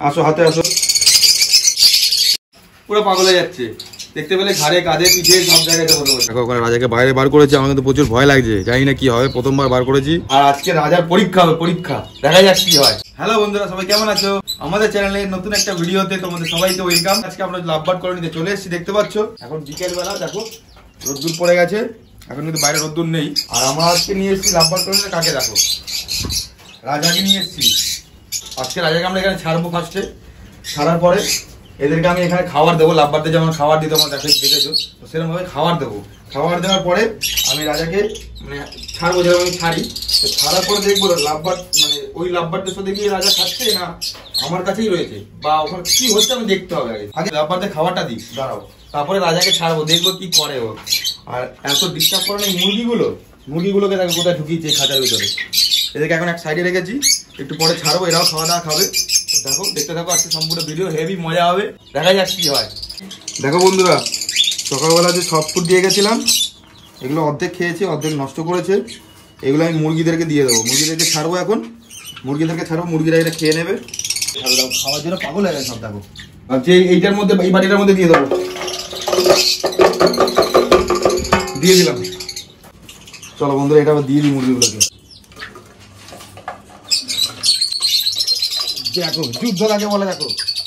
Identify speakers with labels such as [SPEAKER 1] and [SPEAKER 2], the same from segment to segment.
[SPEAKER 1] আসো হাতে আসো। পুরো পাগল হয়ে যাচ্ছে দেখতে পেলে, ঘাড়ে কাঁধে পিঠে সব জায়গায় বসে বসে। দেখো ওখানে রাজাকে বাইরে বার করেছে, আমার কিন্তু প্রচুর ভয় লাগছে, জানি না কি হবে, প্রথমবার বার করেছি। আর আজকে রাজার পরীক্ষা হবে, পরীক্ষা, দেখা যাক কি হয়। হ্যালো বন্ধুরা, সবাই কেমন আছো? আমাদের চ্যানেলে নতুন একটা ভিডিওতে তোমাদের সবাইকে ওয়েলকাম। আজকে আমরা লাভবার্ড কলোনিতে চলে এসেছি, দেখতে পাচ্ছ এখন বিকেল বেলা, দেখো রোদ্দুর পড়ে গেছে, এখন কিন্তু বাইরে রোদ্দুর নেই। আর আমরা আজকে নিয়ে এসেছি লাভবার্ড কলোনিতে কাকে, দেখো রাজাকে নিয়ে এসেছি। আজকে রাজাকে আমরা এখানে ছাড়বো, ফার্স্টে ছাড়ার পরে এদেরকে আমি এখানে খাবার দেবো। লাভবার্ডে যেমন খাবার দিতে আমার দেখেছো, তো সেরকম ভাবে খাবার দেবো। খাবার দেওয়ার পরে আমি রাজাকে মানে ছাড়বো, যেরকম আমি ছাড়ি, তো ছাড়ার পরে দেখবো লাভবার্ড মানে ওই লাভবার্ডের সাথে গিয়ে রাজা খাচ্ছে না আমার কাছেই রয়েছে, বা ওখানে কি হচ্ছে আমি দেখতে হবে। আগে লাভবার্ডে খাবারটা দিই, দাঁড়াও, তারপরে রাজাকে ছাড়বো, দেখবো কি করে ও। আর এত ডিস্টার্ব করে না মুরগিগুলোকে দেখো কোথায় ঢুকিয়েছে খাঁচার ভিতরে। এদেরকে এখন এক সাইডে রেখেছি, একটু পরে ছাড়বো, এরাও খাওয়া দাওয়া খাবে। দেখো দেখতে থাকো, আজকে সম্পূর্ণ ভিডিও হেভি মজা হবে, দেখা যাক কি হয়। দেখো বন্ধুরা, সকালবেলা যে সব ফুড দিয়ে গেছিলাম, এগুলো অর্ধেক খেয়েছে, অর্ধেক নষ্ট করেছে। এগুলো আমি মুরগিদেরকে দিয়ে দেবো, মুরগিদেরকে ছাড়বো এখন, মুরগিদেরকে ছাড়বো, মুরগিরা এটা খেয়ে নেবে। খাওয়ার জন্য পাগল হয়ে গেছে সব। দেখো যে এইটার মধ্যে, এই বাটিটার মধ্যে দিয়ে দেবো, দিয়ে দিলাম। চলো বন্ধুরা, এটা আবার দিয়ে দিই মুরগিগুলোকে। দেখো যুদ্ধ লাগে বলে, দেখো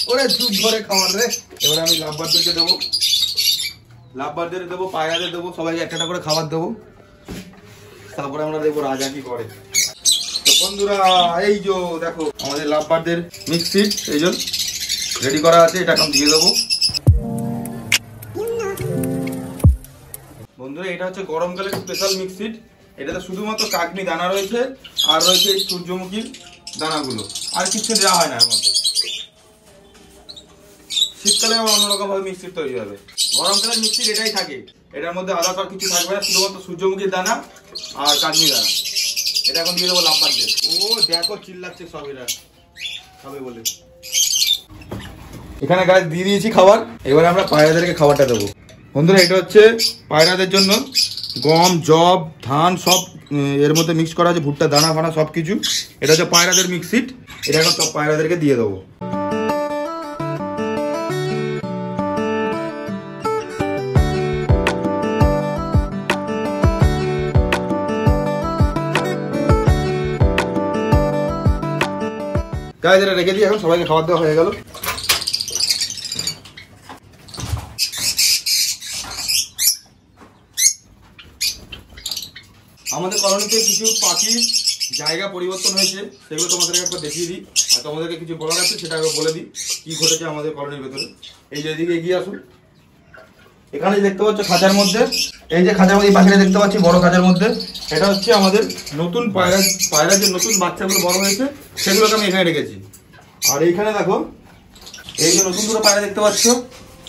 [SPEAKER 1] ওরে যুদ্ধ ধরে খাওয়ার রে। এবারে আমি লাভবার্ডদেরকে দেবো, লাভবার্ডদের দেবো, পায়রাদের দেবো, সবাইকে একটা করে খাবার দেবো। তারপরে আমরা দেখবো রাজা কি করে। তো বন্ধুরা এই যে দেখো আমাদের লাভবার্ডদের মিক্স ফিড এই যে রেডি করা আছে, এটা এখন দিয়ে দেবো। বন্ধুরা এটা হচ্ছে গরমকালের স্পেশাল মিক্স ফিড। এটাতে শুধুমাত্র কাকনি দানা রয়েছে, আর রয়েছে এই সূর্যমুখীর দানাগুলো, আর কিছু দেওয়া হয় না এর মধ্যে। শীতকালে আবার অন্যরকম ভাবে মিক্সিট তৈরি হবে, গরমকালের মিক্সিট এটাই থাকে, এটার মধ্যে আলাদা কিছু থাকবে না, শুধুমাত্র সূর্যমুখীর দানা আর কাকনি দানা। এটা এখন দিয়ে দেবো লাভবার্ডদের। ও দেখো চিল্লাচ্ছে সব, এরা খাবে বলে। এখানে গাছ দিয়ে দিয়েছি খাবার, এবারে আমরা পায়রাদেরকে খাবারটা দেবো। বন্ধুরা এটা হচ্ছে পায়রাদের জন্য গম, জব, ধান সব এর মধ্যে মিক্স করা আছে, ভুট্টা দানা ফানা সব কিছু। এটা হচ্ছে পায়রাদের মিক্সিট, এটা এখন সব পায়রাদেরকে দিয়ে দেবো। গায়ে যেটা রেখে দিই, এখন সবাইকে খাবার দেওয়া হয়ে গেল। আমাদের কলোনিতে কিছু পাখির জায়গা পরিবর্তন হয়েছে, সেগুলো তোমাদেরকে একবার দেখিয়ে দিই। আর তোমাদেরকে কিছু বলার আছে সেটা একবার বলে দিই কি ঘটেছে আমাদের কলোনির ভেতরে। এই যে এদিকে এগিয়ে আসুন, এখানে দেখতে পাচ্ছ খাঁচার মধ্যে, এই যে খাঁচার মধ্যে পাখিটা দেখতে পাচ্ছি বড় খাঁচার মধ্যে, এটা হচ্ছে আমাদের নতুন পায়রা যে নতুন বাচ্চাগুলো বড় হয়েছে সেগুলোকে আমি এখানে রেখেছি। আর এইখানে দেখো এই যে নতুন দুটো পায়রা দেখতে পাচ্ছ,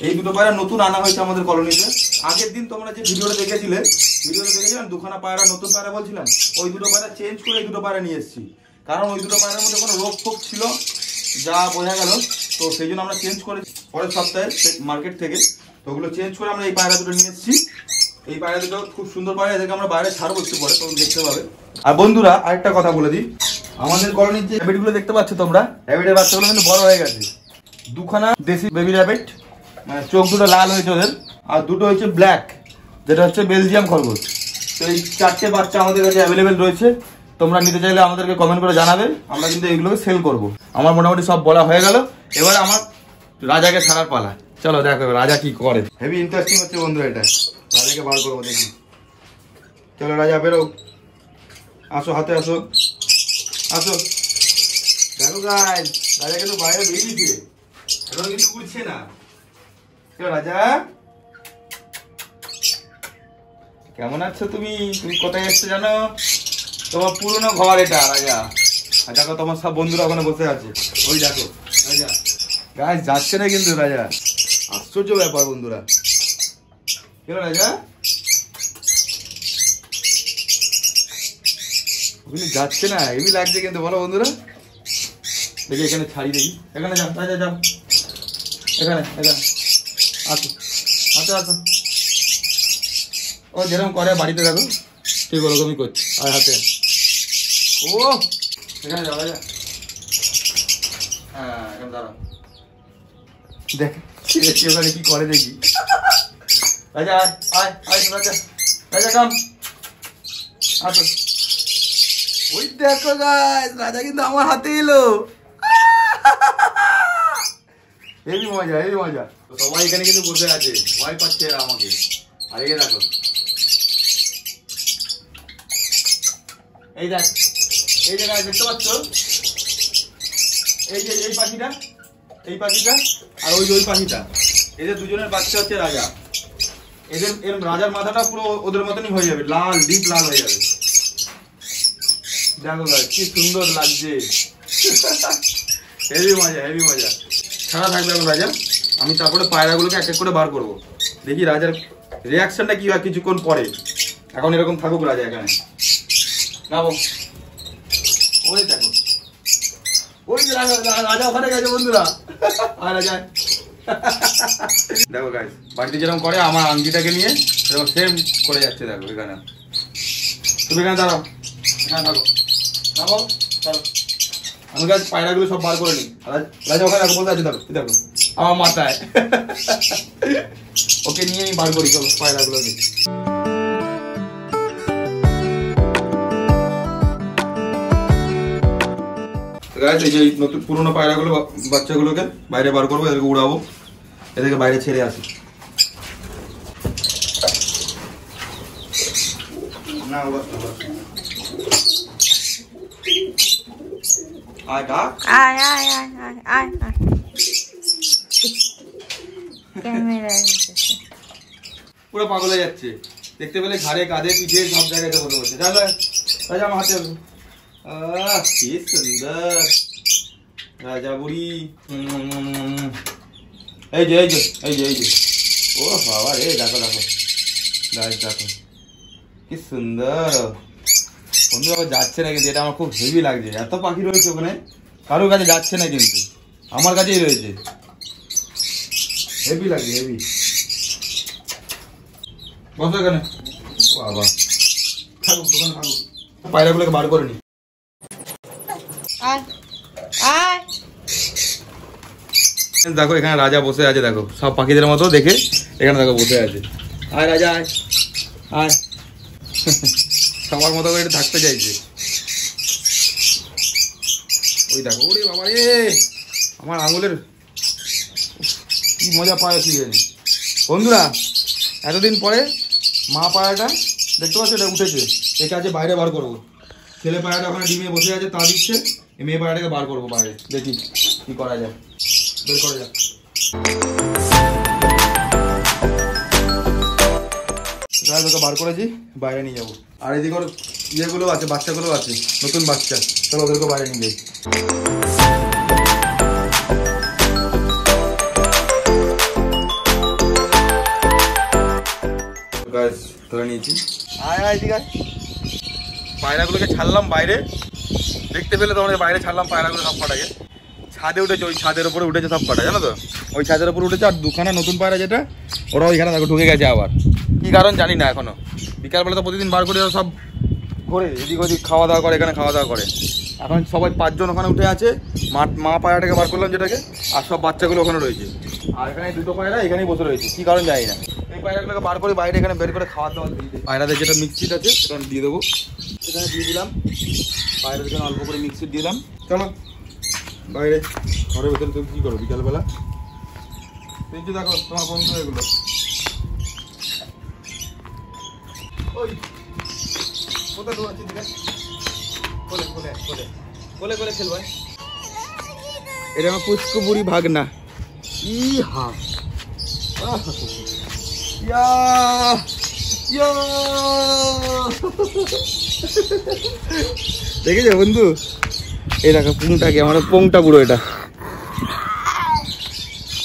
[SPEAKER 1] এই দুটো পায়রা নতুন আনা হয়েছে আমাদের কলোনিতে। আগের দিন তোমরা যে ভিডিওটা দেখেছিলাম দুখানা পায়রা নতুন পায়রা বলছিলাম, ওই দুটো পায়রা চেঞ্জ করে এই দুটো পায়রা নিয়ে এসেছি। কারণ ওই দুটো পায়রার মধ্যে কোনো রোগ ফোগ ছিল যা বোঝা গেল, তো সেই জন্য আমরা চেঞ্জ করে পরের সপ্তাহে মার্কেট থেকে, তো ওগুলো চেঞ্জ করে আমরা এই পায়রা দুটো নিয়ে এসেছি। এই পায়রা দুটো খুব সুন্দর পায়রা, এদেরকে আমরা বাইরে ছাড়বো একটু পরে, তোমরা দেখতে পাবে। আর বন্ধুরা আরেকটা কথা বলে দিই, আমাদের কলোনির যে র্যাবিটগুলো দেখতে পাচ্ছ তোমরা, র্যাবিটের বাচ্চাগুলো কিন্তু বড় হয়ে গেছে। দুখানা দেশি বেবি র্যাবিট, মানে চোখ দুটো লাল হয়েছে ওদের, আর দুটো হচ্ছে ব্ল্যাক, যেটা হচ্ছে বেলজিয়াম খরগোশ। তো এই চারটে বাচ্চা আমাদের কাছে অ্যাভেলেবেল রয়েছে, তোমরা নিতে চাইলে আমাদেরকে কমেন্ট করে জানাবে, আমরা কিন্তু এগুলোকে সেল করব। আমার মোটামুটি সব বলা হয়ে গেল, এবার আমার রাজাকে ছাড়ার পালা। চলো দেখো রাজা কি করে, হেভি ইন্টারেস্টিং হচ্ছে বন্ধুরা এটা। রাজাকে বার করবো, দেখি। চলো রাজা বেরো, আসো হাতে আসো, আসো। দেখো গাইস, রাজা কিন্তু বাইরে বেরিয়েছে, এখন কিন্তু উঠছে না। রাজা কেমন আছো তুমি? তুমি কোথায় এসছো জানো? তোমার পুরনো ঘর এটা রাজা। আর দেখো তোমার সব বন্ধুরা ওখানে বসে আছে, ওই দেখো রাজা। গাইস যাচ্ছে না কিন্তু রাজা, আশ্চর্য ব্যাপার বন্ধুরা। কেন রাজা যাচ্ছে না, হেভি লাগছে কিন্তু বলো বন্ধুরা। দেখি এখানে ছাড়ি, দেখি এখানে যাও রাজা, যাও এখানে, এখানে আসো, আসো আসো। ও যেরকম করে বাড়িতে দেখো ঠিক ওরকমই করছে, আর হাতে ও এখানে যাও রাজা। হ্যাঁ এখন দাঁড়া দেখ দেখি ওখানে কি করে দেখি। রাজা আয় আয় রাজা, রাজা কাম আসো। ওই দেখো গাইস রাজা কিন্তু আমার হাতে এলো। হেবি মজা হেবি মজা। সবাই এখানে কিন্তু বসে আছে, ভয় পাচ্ছে আমাকে। আর এই দেখো এই দেখ এই জায়গায় দেখতে পাচ্ছ এই যে এই পাখিটা আর ওই যে ওই পাখিটা, এদের দুজনের বাচ্চা হচ্ছে রাজা। এদের এর রাজার মাথাটা পুরো ওদের মতনই হয়ে যাবে, লাল ডিপ লাল হয়ে যাবে। দেখো ভাই কি সুন্দর লাগছে। হেভি মজা হেভি মজা। ছাড়া থাকবে এখন রাজা, আমি তারপরে পায়রাগুলোকে এক এক করে বার করবো। দেখি রাজার রিয়াকশনটা কি হয় কিছুক্ষণ পরে। এখন এরকম থাকুক রাজা এখানে। নামো ওই দেখো ওই রাজা ওখানে গেছে বন্ধুরা। আর রাজা দেখো গাইস বাড়িতে যেরকম করে আমার আংটিটাকে নিয়ে এরকম সেম করে যাচ্ছে। দেখো এখানে তুমি এখানে দাঁড়াও, এখানে থাকো নামো চলো। আমি গাছ পায়রাগুলো সব বার করে নিই। রাজা ওখানে দেখো বলতে আছে, দেখো দেখো আমার মাথায়। ওকে নিয়ে আমি বার করি, চলো পায়রাগুলোকে। গাইস এই যে নতুন পুরোনো পায়রাগুলো বাচ্চাগুলোকে বাইরে বার করবো, এদেরকে উড়াবো, এদেরকে বাইরে ছেড়ে আসি। না আয় ডাক
[SPEAKER 2] আয় আয় আয় আয় আয় আয় ক্যামেরা
[SPEAKER 1] পুরো পাগল হয়ে যাচ্ছে, দেখতে পেলে ঘাড়ে কাঁধে পিঠে সব জায়গায় বসে বসে। চলো রাজা আমার হাতে আসো। কি সুন্দর রাজা বুড়ি। এই যে এই যে এই যে এই যে ও বাবা রে, দেখো দেখো দেখো কি সুন্দর। বন্ধু আবার যাচ্ছে না কিন্তু, এটা আমার খুব হেভি লাগছে। এত পাখি রয়েছে ওখানে, কারোর কাছে যাচ্ছে না কিন্তু আমার কাছেই রয়েছে। হেভি লাগছে হেভি। বসো এখানে বাবা, থাকুক দোকানে থাকুক। পায়রাগুলোকে বার করে নি। দেখো এখানে রাজা বসে আছে, দেখো সব পাখিদের মতো দেখে এখানে দেখো বসে আছে। আয় রাজা আয় আয়। সবার মতো করে থাকতে চাইছে। ওই দেখো ওরে বাবা রে, আমার আঙুলের কি মজা পাচ্ছি জানি। বন্ধুরা এতদিন পরে মা পায়রাটা দেখতে পাচ্ছ এটা উঠেছে, একে আছে বাইরে বার করবো। ছেলে পায়রাটা ওখানে ডিমে বসে আছে, তা দিচ্ছে। এই মেয়ে পায়রাটাকে বার করবো বাইরে, দেখি কি করা যায়, বের করা যায়। ওকে বার করেছি, বাইরে নিয়ে যাবো। আর এদিকে ওর ইয়েগুলো আছে, বাচ্চাগুলো আছে, নতুন বাচ্চা, চলো ওদেরকে বাইরে নিয়ে যাই। ধরে নিয়েছি। আয় আয় এদিকে পায়রাগুলোকে ছাড়লাম বাইরে, দেখতে পেলে তোমাদের বাইরে ছাড়লাম পায়রাগুলো সব কটাকে। ছাদে উঠেছে, ওই ছাদের উপরে উঠেছে সব কটা, জানো তো ওই ছাদের উপরে উঠেছে। আর দুখানা নতুন পায়রা যেটা ওরা ওইখানে দেখো ঢুকে গেছে আবার, কি কারণ জানি না এখনো। বিকালবেলা তো প্রতিদিন বার করে সব ঘোরে এদিক ওদিক, খাওয়া দাওয়া করে, এখানে খাওয়া দাওয়া করে। এখন সবাই 5 জন ওখানে উঠে আছে। মা পায়রাটাকে বার করলাম যেটাকে, আর সব বাচ্চাগুলো ওখানে রয়েছে। আর এখানে দুটো পায়রা এখানেই বসে রয়েছে, কি কারণ জানি না। এই পায়রাগুলোকে বার করে বাইরে এখানে বের করে খাওয়া দাওয়া দিয়ে দিই। পায়রাদের যেটা মিক্সিট আছে সেখানে দিয়ে দেবো, এখানে দিয়ে দিলাম। পায়রাদের জন্য অল্প করে মিক্সিট দিলাম। চলো বাইরে ঘরের ভেতরে তুমি কী করো বিকালবেলা? দেখছি দেখো তোমার বন্ধু এগুলো। ওই কোথায় দৌড়াচ্ছি দিকে? কোলে কোলে কোলে কোলে কোলে খেলবো। এটা আমার পুষ্কু বুড়ি ভাগনা। ই হা দেখেছো বন্ধু? এই দেখো পুংটাকে, আমার পোংটা পুরো এটা।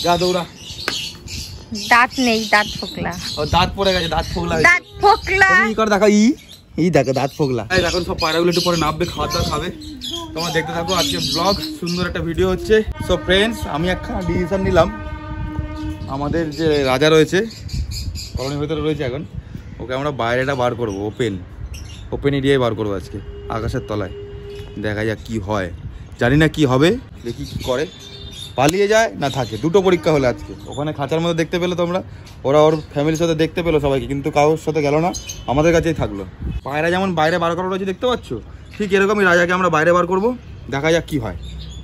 [SPEAKER 1] যা দৌড়া।
[SPEAKER 2] দাঁত নেই, দাঁত ফোকলা।
[SPEAKER 1] ও দাঁত পড়ে গেছে, দাঁত ফোকলা হয়েছে।
[SPEAKER 2] দাঁত ফোকলা
[SPEAKER 1] কি করে দেখো, এই দেখো দাঁত ফোকলা। এখন সব পায়রাগুলো একটু পরে নামবে, খাওয়া দাওয়া খাবে। তোমরা দেখতে থাকো আজকে ব্লগ, সুন্দর একটা ভিডিও হচ্ছে। সো ফ্রেন্ডস, আমি একটা ডিসিশন নিলাম। আমাদের যে রাজা রয়েছে কলোনির ভেতরে রয়েছে এখন, ওকে আমরা বাইরেটা বার করবো, ওপেন এরিয়ায় বার করবো আজকে, আকাশের তলায়। দেখা যাক কি হয়। জানি না কি হবে, দেখি কি করে, পালিয়ে যায় না থাকে, দুটো পরীক্ষা হলো আজকে। ওখানে খাঁচার মধ্যে দেখতে পেলো তোমরা, ওরা ওর ফ্যামিলির সাথে দেখতে পেলো সবাইকে, কিন্তু কারোর সাথে গেল না, আমাদের কাছেই থাকলো। পায়রা যেমন বাইরে বার করা রয়েছে দেখতে পাচ্ছ, ঠিক এরকমই রাজাকে আমরা বাইরে বার করব, দেখা যাক কি হয়,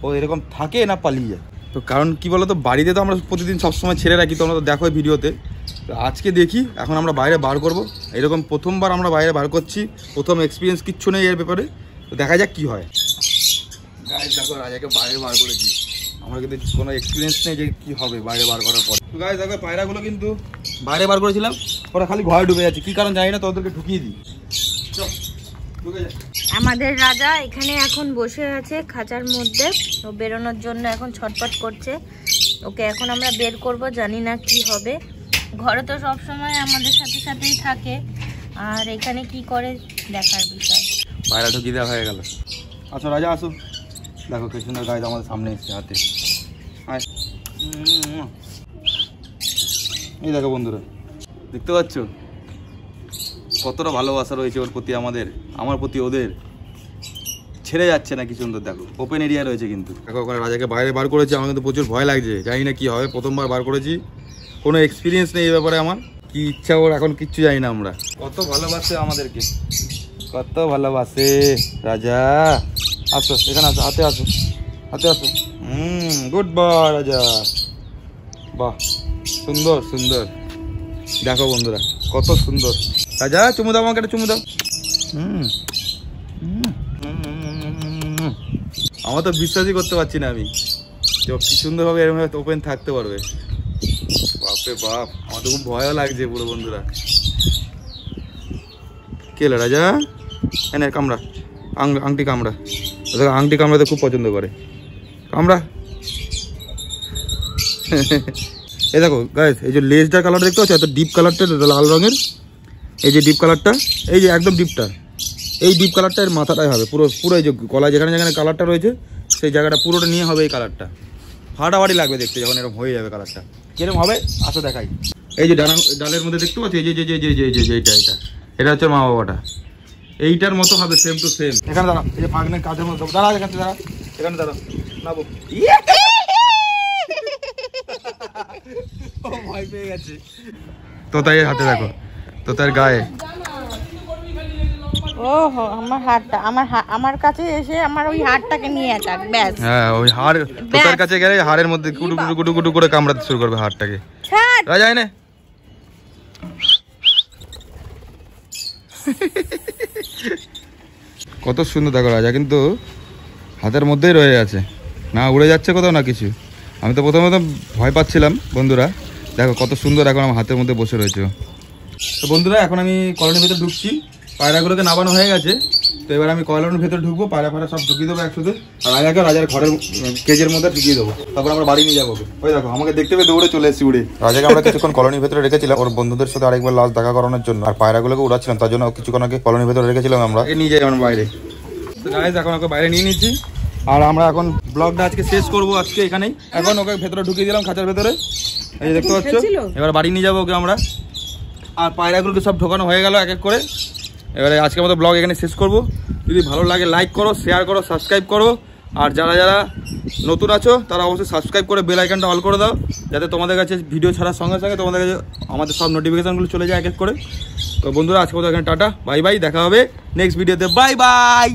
[SPEAKER 1] ও এরকম থাকে না পালিয়ে যায়। তো কারণ কি বলো তো, বাড়িতে তো আমরা প্রতিদিন সবসময় ছেড়ে রাখি, তোমরা তো দেখো ভিডিওতে। তো আজকে দেখি, এখন আমরা বাইরে বার করব, এরকম প্রথমবার আমরা বাইরে বার করছি, প্রথম এক্সপিরিয়েন্স কিচ্ছু নেই এর ব্যাপারে, তো দেখা যাক কি হয়। গাইস দেখো রাজাকে বাইরে বার করেছি, আমরা কিন্তু কোনো এক্সপিরিয়েন্স নেই যে কী হবে বাইরে বার করার পর। তো গাইস দেখো পায়রাগুলো কিন্তু বাইরে বার করেছিলাম, ওরা খালি ঘরে ঢুকে যাচ্ছে, কী কারণ জানি না, তোদেরকে ঢুকিয়ে দিই।
[SPEAKER 2] আমাদের রাজা এখানে এখন বসে আছে খাঁচার মধ্যে, ও বেরোনোর জন্য এখন ছটপট করছে। ওকে এখন আমরা বের করব, জানি না কি হবে। ঘরে তো সব সময় আমাদের সাথে সাথেই থাকে, আর এখানে কি করে দেখার বিষয়।
[SPEAKER 1] পায়রা ঢুকিয়ে দেওয়া হয়ে গেল। আসো রাজা আসো, দেখো কি সুন্দর গাইজ আমাদের সামনে এসছে হাতে। এই দেখো বন্ধুরা, দেখতে পাচ্ছ কতটা ভালোবাসা রয়েছে ওর প্রতি, আমাদের, আমার প্রতি ওদের, ছেড়ে যাচ্ছে না কি সুন্দর। দেখো ওপেন এরিয়া রয়েছে, কিন্তু দেখো ওখানে রাজাকে বাইরে বার করেছে, আমার কিন্তু প্রচুর ভয় লাগছে, জানি না কি হবে, প্রথমবার বার করেছি, কোনো এক্সপিরিয়েন্স নেই এই ব্যাপারে আমার, কি ইচ্ছা ওর এখন কিচ্ছু জানি না আমরা। কত ভালোবাসে আমাদেরকে, কত ভালোবাসে রাজা। আসো এখানে আসো, হাতে আসো, হাতে আসো। গুড বয় রাজা, বাহ সুন্দর সুন্দর। দেখো বন্ধুরা কত সুন্দর। রাজা চুমু দাও, আমাকে একটা চুমু দাও। আমার তো বিশ্বাসই করতে পারছি না আমি, কি সুন্দরভাবে এরকম ওপেন থাকতে পারবে। বাপরে বাপ, আমার তো খুব ভয়ও লাগছে পুরো বন্ধুরা। কে এলো রাজা? এনে কামড়া, আংটি কামড়া, আংটি কামড়াতে খুব পছন্দ করে, কামড়া। এই দেখো গাইস, এই যে লেজটার কালার দেখতে পাচ্ছ, এত ডিপ কালারটা লাল রঙের, এই যে ডিপ কালারটা, এই যে একদম ডিপটা, এই ডিপ কালারটা এর মাথাটাই হবে পুরো, পুরো এই যে গলায় যেখানে যেখানে কালারটা রয়েছে সেই জায়গাটা পুরোটা নিয়ে হবে এই কালারটা। ফাটাফাটি লাগবে দেখতে যখন এরকম হয়ে যাবে কালারটা। কিরকম হবে আসো দেখাই। এই যে ডালের মধ্যে দেখতে পাচ্ছি, এই যে এটা হচ্ছে মা বাবাটা, এইটার মতো হবে সেম টু সেম। এখানে দাঁড়া, এই যে ফাঁকনের কাজের মধ্যে দাঁড়া, এখানে দাঁড়া, এখানে দাঁড়া, নাবো। ও ভয় পেয়ে গেছে। তোতাইয়ের হাতে দেখো, তোতার গায়ে।
[SPEAKER 2] ওহো, আমার হাড়টা, আমার কাছে এসে আমার ওই হাড়টাকে নিয়ে যাক, ব্যাস।
[SPEAKER 1] হ্যাঁ, ওই হাড় তোতার কাছে গেলে হাড়ের মধ্যে কুটু কুটু কুটু কুটু করে কামড়াতে শুরু করবে হাড়টাকে। রাজা এনে কত সুন্দর দেখো, রাজা কিন্তু হাতের মধ্যেই রয়ে আছে, না উড়ে যাচ্ছে কোথাও না কিছু। আমি তো প্রথমে ভয় পাচ্ছিলাম বন্ধুরা, দেখো কত সুন্দর এখন আমার হাতের মধ্যে বসে রয়েছে। তো বন্ধুরা এখন আমি কলোনির ভেতরে ঢুকছি, পায়রাগুলোকে নামানো হয়ে গেছে, তো এবার আমি কলোনির ভেতরে ঢুকবো, পায়রা ফায়রা সব ঢুকিয়ে দেবো একসাথে, আর রাজাকে রাজার ঘরের কেজের মধ্যে ঢুকিয়ে দেবো, তারপর আমরা বাড়ি নিয়ে যাবো। ওই দেখো আমাকে দেখতে পেয়ে দৌড়ে চলে এসেছি উড়ে। রাজাকে আমরা কিছুক্ষণ কলোনির ভেতরে রেখেছিলাম ওর বন্ধুদের সাথে আরেকবার লাস্ট দেখা করানোর জন্য, আর পায়রাগুলোকে উড়াচ্ছিলাম, তার জন্য কিছুক্ষণ আগে কলোনির ভেতরে রেখেছিলাম আমরা, নিয়ে যাই আমরা বাইরে। তো গাইস এখন ওকে বাইরে নিয়ে নিচ্ছি, আর আমরা এখন ব্লগটা আজকে শেষ করবো আজকে এখানেই। এখন ওকে ভেতরে ঢুকিয়ে দিলাম খাঁচার ভেতরে, এই দেখতে পাচ্ছ, এবার বাড়ি নিয়ে যাবো ওকে আমরা। আর পায়রাগুলোকে সব ঢোকানো হয়ে গেল এক এক করে। এবারে আজকের মতো ব্লগ এখানে শেষ করব। যদি ভালো লাগে লাইক করো, শেয়ার করো, সাবস্ক্রাইব করো, আর যারা যারা নতুন আছো তারা অবশ্যই সাবস্ক্রাইব করে বেল আইকনটা অল করে দাও, যাতে তোমাদের কাছে ভিডিও ছাড়ার সঙ্গে সঙ্গে তোমাদের কাছে আমাদের সব নোটিফিকেশনগুলো চলে যায় এক এক করে। তো বন্ধুরা আজকের মতো এখানে টাটা, বাই বাই, দেখা হবে নেক্সট ভিডিওতে, বাই বাই।